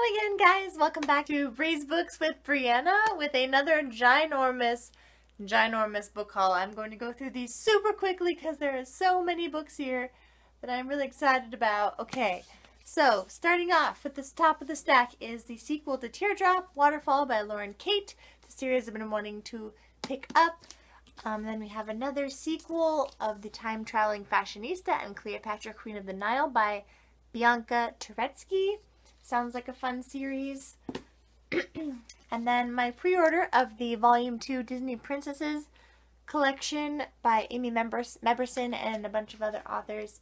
again, guys. Welcome back to Bre'sBooks with Brianna with another ginormous book haul. I'm going to go through these super quickly because there are so many books here that I'm really excited about. Okay, so starting off at the top of the stack is the sequel to Teardrop, Waterfall by Lauren Kate. It's a series I've been wanting to pick up. Then we have another sequel of The Time-Traveling Fashionista and Cleopatra, Queen of the Nile by Bianca Turetsky. Sounds like a fun series. And then my pre-order of the Volume 2 Disney Princesses collection by Amy Meberson and a bunch of other authors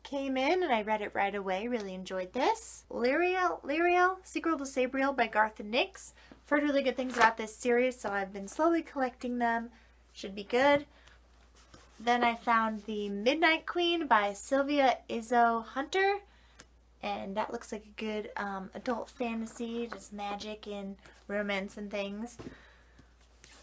came in, and I read it right away. Really enjoyed this. Lyriel, Sequel to Sabriel by Garth and Nix. I've heard really good things about this series, so I've been slowly collecting them. Should be good. Then I found The Midnight Queen by Sylvia Izzo Hunter. And that looks like a good adult fantasy, just magic and romance and things.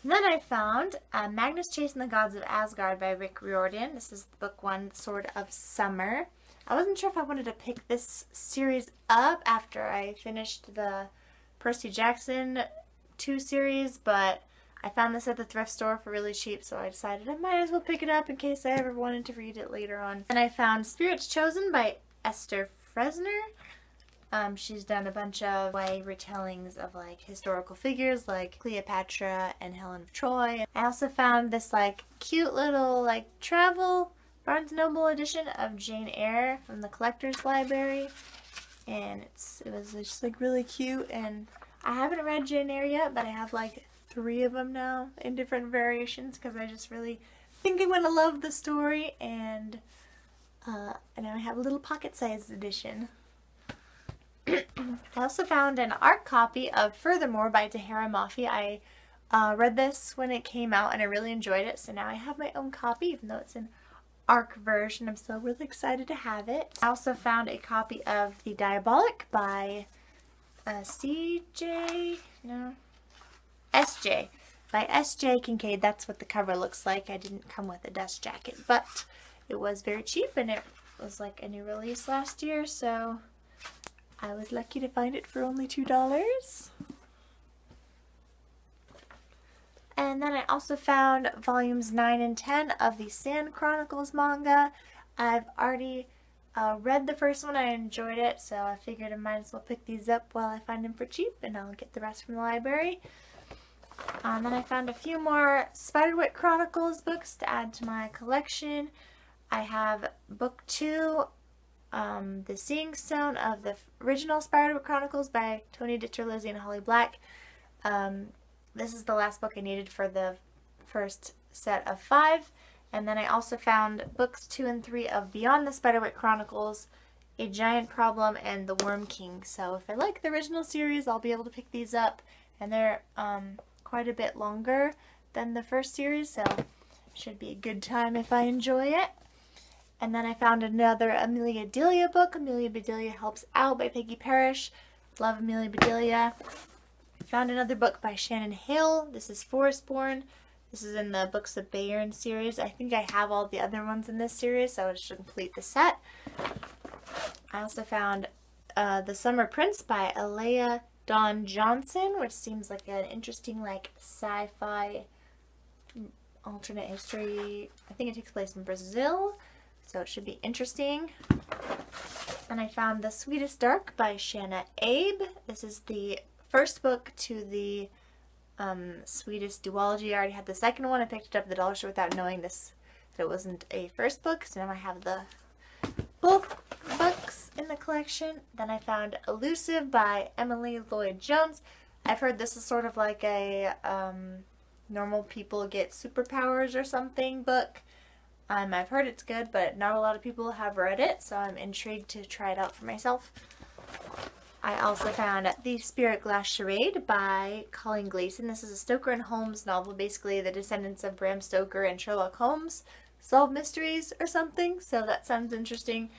And then I found Magnus Chasing the Gods of Asgard by Rick Riordan. This is book 1, Sword of Summer. I wasn't sure if I wanted to pick this series up after I finished the Percy Jackson 2 series, but I found this at the thrift store for really cheap, so I decided I might as well pick it up in case I ever wanted to read it later on. And I found Spirits Chosen by Esther Fresner. She's done a bunch of YA retellings of like historical figures like Cleopatra and Helen of Troy. I also found this like cute little like travel Barnes Noble edition of Jane Eyre from the Collector's Library, and it was just like really cute. And I haven't read Jane Eyre yet, but I have like 3 of them now in different variations because I just really think I'm going to love the story. And I have a little pocket-sized edition. I also found an ARC copy of Furthermore by Tahira Mafi. I read this when it came out and I really enjoyed it, so now I have my own copy, even though it's an ARC version. I'm still really excited to have it. I also found a copy of The Diabolic by SJ by S.J. Kincaid. That's what the cover looks like. I didn't come with a dust jacket, but it was very cheap and it was like a new release last year, so I was lucky to find it for only $2. And then I also found volumes 9 and 10 of the Sand Chronicles manga. I've already read the first one. I enjoyed it, so I figured I might as well pick these up while I find them for cheap, and I'll get the rest from the library. Then I found a few more Spiderwick Chronicles books to add to my collection. I have book 2, The Seeing Stone of the original Spiderwick Chronicles by Tony Ditcher, Lizzie, and Holly Black. This is the last book I needed for the first set of 5. And then I also found books 2 and 3 of Beyond the Spiderwick Chronicles, A Giant Problem, and The Worm King. So if I like the original series, I'll be able to pick these up. And they're quite a bit longer than the first series, so it should be a good time if I enjoy it. And then I found another Amelia Bedelia book, Amelia Bedelia Helps Out by Peggy Parrish. Love Amelia Bedelia. Found another book by Shannon Hale. This is Forestborn. This is in the Books of Bayern series. I think I have all the other ones in this series, so I should complete the set. I also found The Summer Prince by Alea Dawn Johnson, which seems like an interesting like sci-fi alternate history. I think it takes place in Brazil, so it should be interesting. And I found The Sweetest Dark by Shanna Abe. This is the first book to the Sweetest duology. I already had the second one. I picked it up at the dollar store without knowing that it wasn't a first book, so now I have both books in the collection. Then I found Elusive by Emily Lloyd-Jones. I've heard this is sort of like a normal people get superpowers or something book. I've heard it's good, but not a lot of people have read it, so I'm intrigued to try it out for myself. I also found The Spirit Glass Charade by Colleen Gleason. This is a Stoker and Holmes novel, basically the descendants of Bram Stoker and Sherlock Holmes solve mysteries or something, so that sounds interesting.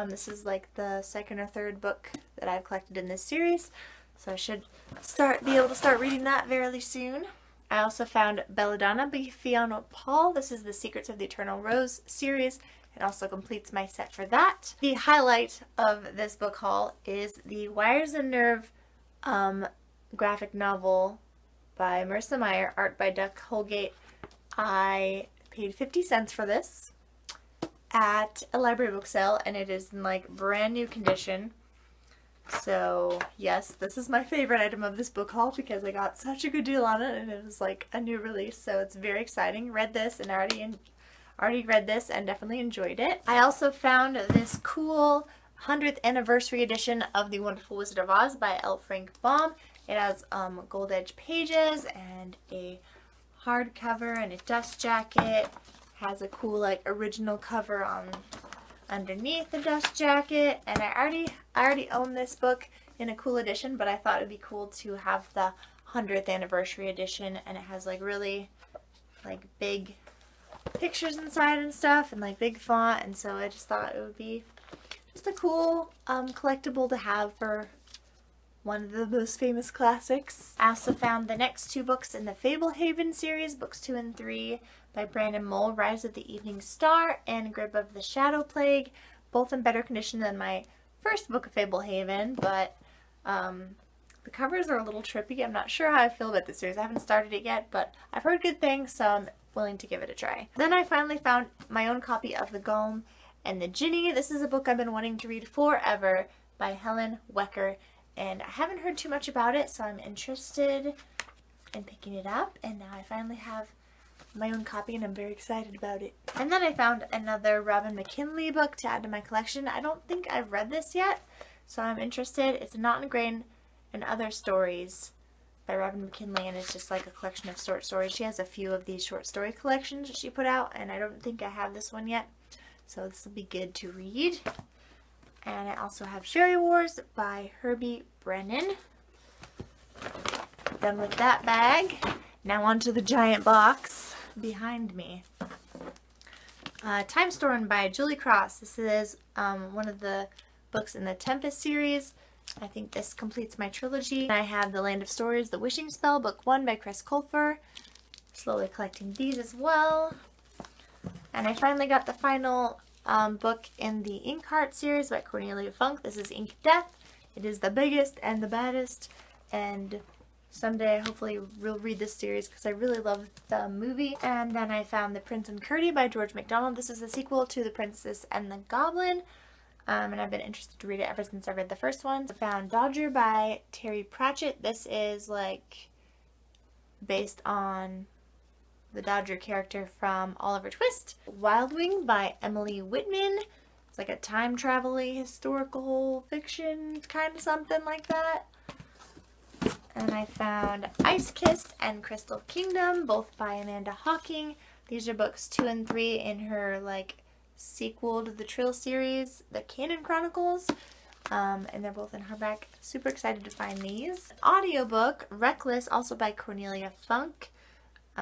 This is like the 2nd or 3rd book that I've collected in this series, so I should be able to start reading that very soon. I also found Belladonna by Fiona Paul. This is the Secrets of the Eternal Rose series, and also completes my set for that. The highlight of this book haul is the Wires and Nerve graphic novel by Marissa Meyer, art by Duck Holgate. I paid 50 cents for this at a library book sale, and it is in like brand new condition. So yes, this is my favorite item of this book haul because I got such a good deal on it, and it was like a new release, so it's very exciting. Read this and already read this and definitely enjoyed it. I also found this cool 100th anniversary edition of The Wonderful Wizard of Oz by L. Frank Baum. It has gold edge pages and a hardcover and a dust jacket. Has a cool like original cover on underneath the dust jacket, and I already own this book in a cool edition, but I thought it'd be cool to have the 100th anniversary edition, and it has like really like big pictures inside and stuff and like big font, and so I just thought it would be just a cool collectible to have for one of the most famous classics. I also found the next two books in the Fablehaven series, books 2 and 3 by Brandon Mull, Rise of the Evening Star and Grip of the Shadow Plague, both in better condition than my first book of Fablehaven, but the covers are a little trippy. I'm not sure how I feel about this series. I haven't started it yet, but I've heard good things, so I'm willing to give it a try. Then I finally found my own copy of The Golem and the Ginny. This is a book I've been wanting to read forever by Helen Wecker, and I haven't heard too much about it, so I'm interested in picking it up, and now I finally have my own copy and I'm very excited about it. And then I found another Robin McKinley book to add to my collection. I don't think I've read this yet, so I'm interested. It's Knot and Grain and Other Stories by Robin McKinley, and it's just like a collection of short stories. She has a few of these short story collections that she put out, and I don't think I have this one yet, so this will be good to read. And I also have Fairy Wars by Herbie Brennan. Done with that bag. Now onto the giant box behind me. Time Storm by Julie Cross. This is one of the books in the Tempest series. I think this completes my trilogy. I have The Land of Stories, The Wishing Spell, book 1 by Chris Colfer. Slowly collecting these as well. And I finally got the final book in the Inkheart series by Cornelia Funk. This is Ink Death. It is the biggest and the baddest, and someday hopefully we'll read this series because I really love the movie. And then I found The Prince and Curdie by George MacDonald. This is the sequel to The Princess and the Goblin, and I've been interested to read it ever since I read the first one. I found Dodger by Terry Pratchett. This is like based on the Dodger character from Oliver Twist. Wild Wing by Emily Whitman. It's like a time travel-y historical fiction kind of something like that. And I found Ice Kissed and Crystal Kingdom, both by Amanda Hawking. These are books 2 and 3 in her like sequel to the Trill series, The Canon Chronicles. And they're both in hardback. Super excited to find these. Audiobook, Reckless, also by Cornelia Funk.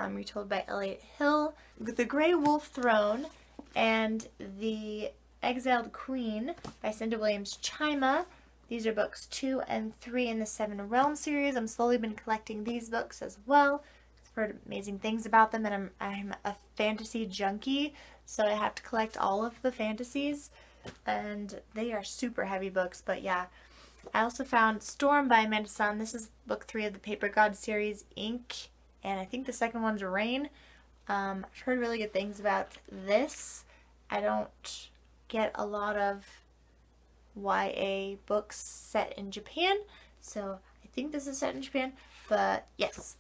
Retold by Elliot Hill. The Grey Wolf Throne and The Exiled Queen by Cinda Williams Chima. These are books 2 and 3 in the Seven Realms series. I'm slowly been collecting these books as well. I've heard amazing things about them, and I'm a fantasy junkie, so I have to collect all of the fantasies, and they are super heavy books, but yeah. I also found Storm by Amanda Sun. This is book 3 of the Paper God series, Ink, and I think the second one's Rain. I've heard really good things about this. I don't get a lot of YA books set in Japan, so I think this is set in Japan, but yes,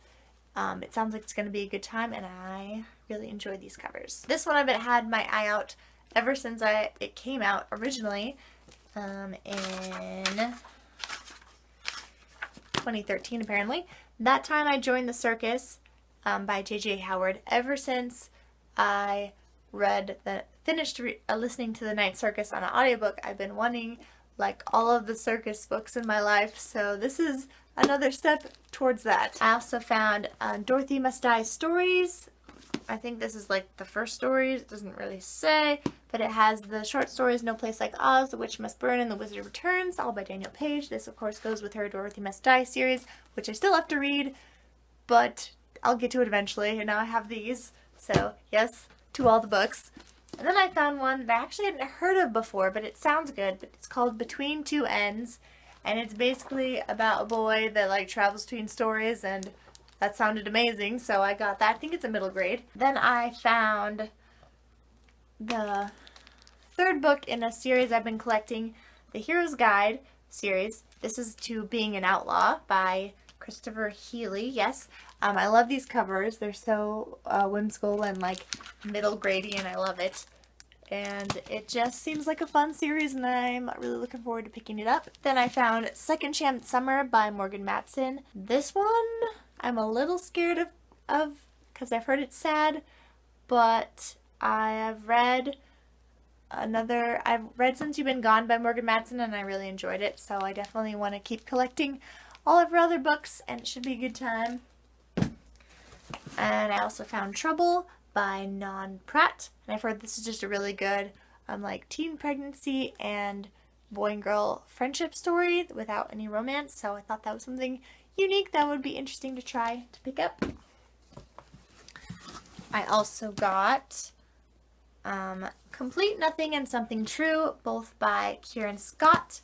it sounds like it's going to be a good time, and I really enjoy these covers. This one I've had my eye out ever since it came out originally in 2013 apparently. That time I joined the circus by J.J. Howard. Ever since I finished listening to The Night Circus on an audiobook, I've been wanting like all of the circus books in my life, so this is another step towards that. I also found Dorothy Must Die Stories. I think this is like the first stories. It doesn't really say, but it has the short stories No Place Like Oz, The Witch Must Burn, and The Wizard Returns, all by Daniel Page. This of course goes with her Dorothy Must Die series, which I still have to read, but I'll get to it eventually, and now I have these. So yes, to all the books. And then I found one that I actually hadn't heard of before, but it sounds good. But it's called Between Two Ends, and it's basically about a boy that like travels between stories, and that sounded amazing, so I got that. I think it's a middle grade. Then I found the third book in a series I've been collecting, the Hero's Guide series. This is to Being an Outlaw by Christopher Healy. Yes, I love these covers. They're so whimsical and like middle grade-y, and I love it. And it just seems like a fun series, and I'm really looking forward to picking it up. Then I found Second Chance Summer by Morgan Matson. This one I'm a little scared of because I've heard it's sad, but I've read Since You've Been Gone by Morgan Matson, and I really enjoyed it, so I definitely want to keep collecting all of her other books, and it should be a good time. And I also found Trouble by Non Pratt, and I've heard this is just a really good like teen pregnancy and boy and girl friendship story without any romance, so I thought that was something unique that would be interesting to try to pick up. I also got Complete Nothing and Something True, both by Kieran Scott.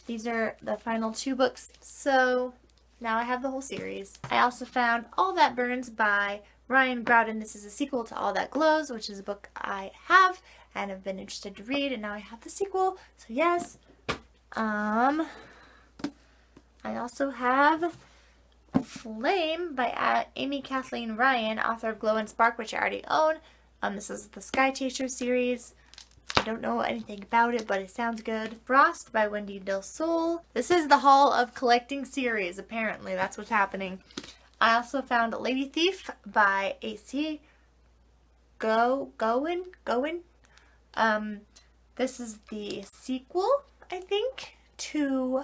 These are the final two books, so now I have the whole series. I also found All That Burns by Ryan Groudon. This is a sequel to All That Glows, which is a book I have and have been interested to read, and now I have the sequel, so yes. I also have Flame by Amy Kathleen Ryan, author of Glow and Spark, which I already own. This is the Sky Chaser series. I don't know anything about it, but it sounds good. Frost by Wendy Del Sol. This is the Hall of Collecting series, apparently. That's what's happening. I also found Lady Thief by A.C. Gowen. This is the sequel, I think, to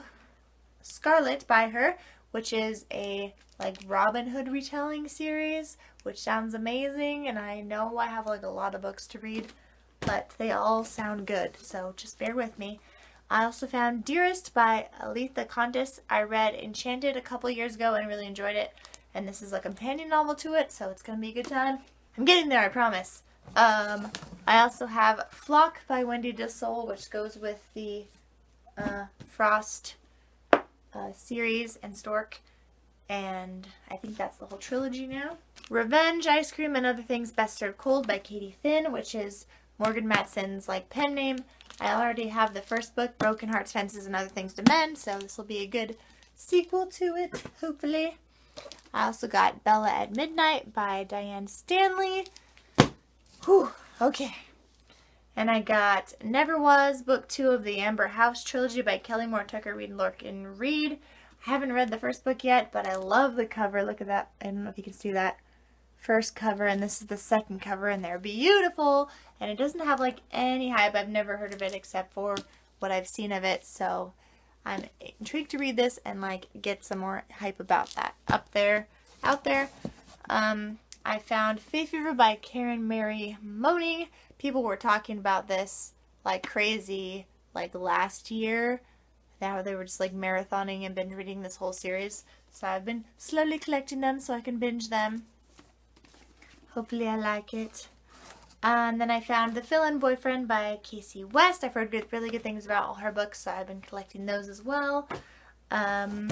Scarlet by her, which is a like Robin Hood retelling series, which sounds amazing, and I know I have like a lot of books to read, but they all sound good, so just bear with me. I also found Dearest by Aletha Contis. I read Enchanted a couple years ago and really enjoyed it, and this is a companion novel to it, so it's gonna be a good time. I'm getting there, I promise. I also have Flock by Wendy Del Sol, which goes with the Frost series and Stork, and I think that's the whole trilogy now. Revenge, Ice Cream, and Other Things Best Served Cold by Katie Finn, which is Morgan Matson's like pen name. I already have the first book, Broken Hearts, Fences, and Other Things to Mend, so this will be a good sequel to it, hopefully. I also got Bella at Midnight by Diane Stanley. Whew, okay. And I got Never Was, Book 2 of the Amber House trilogy by Kelly Moore Tucker Reed Lorcan Reed. I haven't read the first book yet, but I love the cover. Look at that. I don't know if you can see that first cover, and this is the second cover, and they're beautiful. And it doesn't have like any hype. I've never heard of it except for what I've seen of it, so I'm intrigued to read this and like get some more hype about that out there. I found Faith Fever by Karen Mary Moaning. People were talking about this like crazy like last year. Now they were just like marathoning and binge reading this whole series. So I've been slowly collecting them so I can binge them. Hopefully I like it. And then I found The Fill-In Boyfriend by Casey West. I've heard really good things about all her books, so I've been collecting those as well. I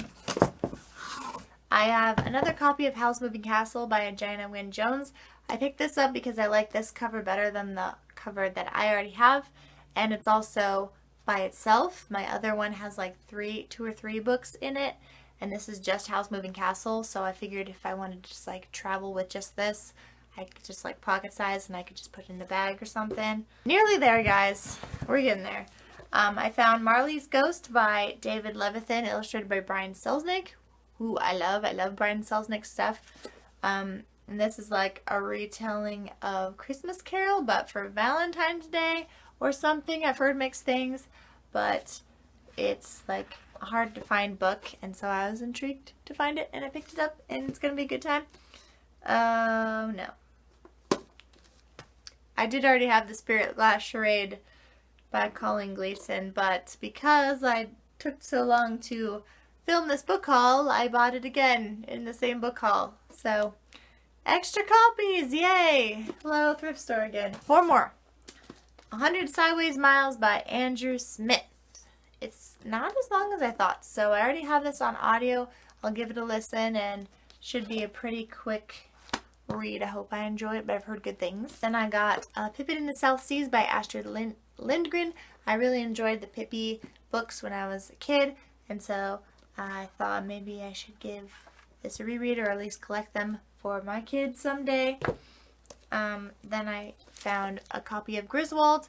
have another copy of Howl's Moving Castle by Joanna Wynne Jones. I picked this up because I like this cover better than the cover that I already have, and it's also by itself. My other one has like 2 or 3 books in it, and this is just Howl's Moving Castle, so I figured if I wanted to just like travel with just this, I could just like pocket size and I could just put it in a bag or something. Nearly there, guys. We're getting there. I found Marley's Ghost by David Levithan, illustrated by Brian Selznick, who I love. I love Brian Selznick stuff. And this is like a retelling of Christmas Carol, but for Valentine's Day or something. I've heard mixed things, but it's like a hard to find book, and so I was intrigued to find it, and I picked it up, and it's gonna be a good time. No. I did already have the Spirit Glass Charade by Colleen Gleason, but because I took so long to film this book haul, I bought it again in the same book haul. So, extra copies! Yay! Hello, thrift store again. 4 more. 100 Sideways Miles by Andrew Smith. It's not as long as I thought, so I already have this on audio. I'll give it a listen and should be a pretty quick read. I hope I enjoy it, but I've heard good things. Then I got Pippin in the South Seas by Astrid Lindgren. I really enjoyed the Pippi books when I was a kid, and so I thought maybe I should give this a reread or at least collect them for my kids someday. Then I found a copy of Griswold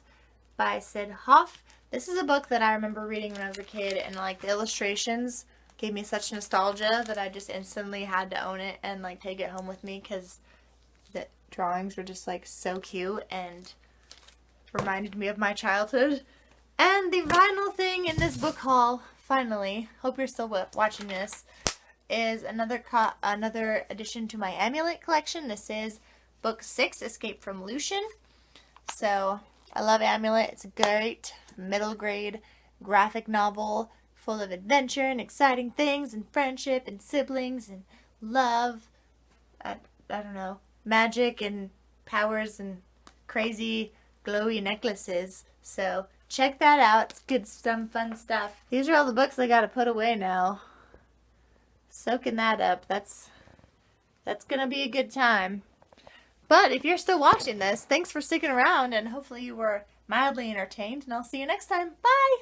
by Sid Hoff. This is a book that I remember reading when I was a kid, and like the illustrations gave me such nostalgia that I just instantly had to own it and like take it home with me because the drawings were just like so cute and reminded me of my childhood. And the final thing in this book haul, finally, hope you're still watching this, is another addition to my Amulet collection. This is book 6, Escape from Lucian. So I love Amulet. It's a great middle grade graphic novel full of adventure and exciting things and friendship and siblings and love. I don't know, magic and powers and crazy glowy necklaces. So check that out. It's good stuff, fun stuff. These are all the books I gotta put away now. Soaking that up. That's gonna be a good time. But if you're still watching this, thanks for sticking around, and hopefully you were mildly entertained, and I'll see you next time. Bye!